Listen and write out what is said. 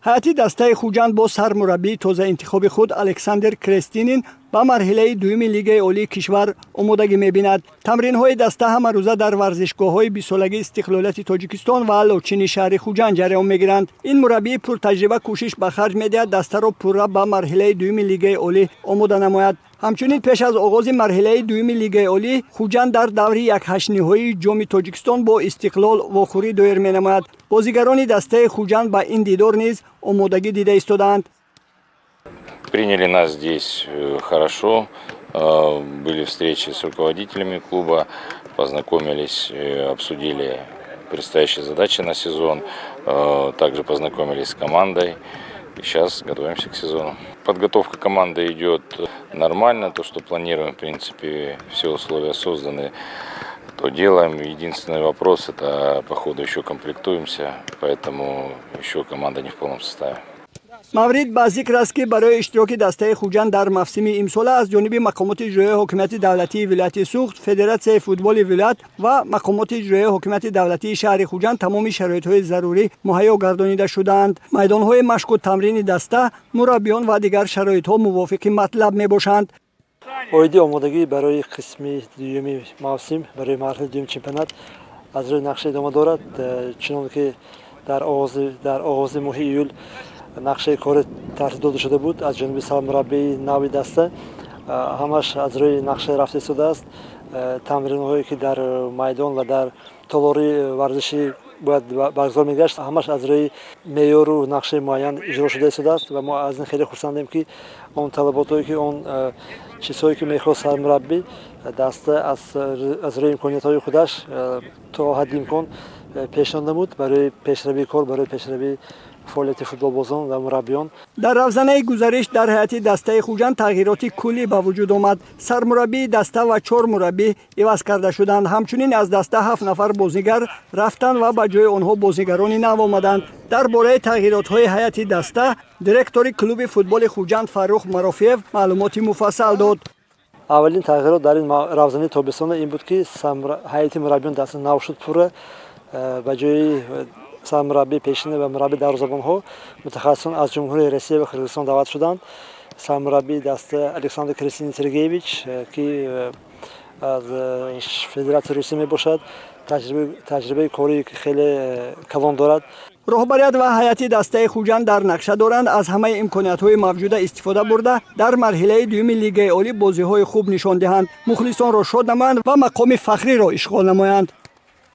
ҳайати дастаи Хуҷанд бо сармураббии тозаинтихоби худ Александр Крестинин ба марҳилаи дуюми Лигаи Олии кишвар омодагӣ мебинад. Тамринҳои даста ҳамарӯза дар варзишгоҳҳои бисолагии Истиқлолияти Тоҷикистон ва Лочини шаҳри Хуҷанд ҷараён мегиранд. Ин мураббии пуртаҷриба кӯшиш ба харҷ медиҳад дастаро пурра ба марҳилаи дуюми Лигаи Олӣ омода намояд. ҳамчунин пеш аз оғози марҳилаи дуюми Лигаи Олӣ Хуҷанд дар даври якҳаштниҳоии ҷоми Тоҷикистон бо Истиқлол вохӯрӣ доир менамояд. Бозигарони дастаи Хуҷанд ба ин дидор низ омодагӣ дида истодаанд. Приняли нас здесь хорошо, были встречи с руководителями клуба, познакомились, обсудили предстоящие задачи на сезон, также познакомились с командой. И сейчас готовимся к сезону. Подготовка команды идет нормально, то, что планируем, в принципе, все условия созданы, то делаем. Единственный вопрос, это по ходу еще комплектуемся, поэтому еще команда не в полном составе. маврид ба зикр аст ки барои иштироки дастаи Хуҷанд дар мавсими имсола аз ҷониби мақомоти иҷроии ҳокимияти давлатии вилояти Суғд, Федератсияи футболи вилоят ва мақомоти иҷроии ҳокимияти давлатии шаҳри Хуҷанд тамоми шароитҳои зарурӣ муҳайё гардонида шудаанд. майдонҳои машқу тамрини даста, мураббиён ва дигар шароитҳо мувофиқи матлаб мебошанд. оиди омодагӣ барои қисми дуюми мавсим, барои марҳилаи дуюми чемпионат аз рӯи нақша идома дорад. чунон ки дар оғози моҳи июл нақшаи кори тартиб дода шуда буд аз ҷониби сармураббии нави даста. ҳамаш аз рӯи нақша рафта истодааст. тамринҳое ки дар майдон ва дар толори варзишӣ бояд баргузор мегашт, ҳамаш аз рӯи меъёру нақшаи муайян иҷро шуда истодааст ва мо аз ин хеле хурсандем ки он талаботое ки он чизҳое ки мехост сармураббӣ даста аз рӯи имкониятҳои худаш то ҳадди имкон пешниҳод намуд барои пешравии кор, барои пешравии фаъолияти футболбозон ва мураббиён. дар равзанаи гузариш дар ҳайати дастаи Хуҷанд тағйироти куллӣ ба вуҷуд омад. Сармураббии даста ва 4 мураббӣ иваз карда шуданд. ҳамчунин аз даста 7 нафар бозигар рафтанд ва ба ҷои онҳо бозигарони нав омаданд. дар бораи тағйиротҳои ҳайати даста директори клуби футболи Хуҷанд Фаррух Марофиев маълумоти муфассал дод. аввалин тағйирот дар ин равзанаи тобистона ин буд ки ҳайати мураббиён даста нав шуд пурра. ба ҷои сармураббии пешина ва мураббии дарвозабонҳо мутахассисон аз ҷумҳурии Россия ва Қирғизистон даъват шуданд. сармураббии даста Александр Крестинин Сергеевич ки аз Федератсияи Русия мебошад, таҷрибаи кори хеле калон дорад. роҳбарият ва ҳайати дастаи Хуҷанд дар нақша доранд аз ҳамаи имкониятҳои мавҷуда истифода бурда дар марҳилаи дуюми Лигаи Олӣ бозиҳои хуб нишон диҳанд, мухлисонро шод намоянд ва мақоми фахриро ишғол намоянд.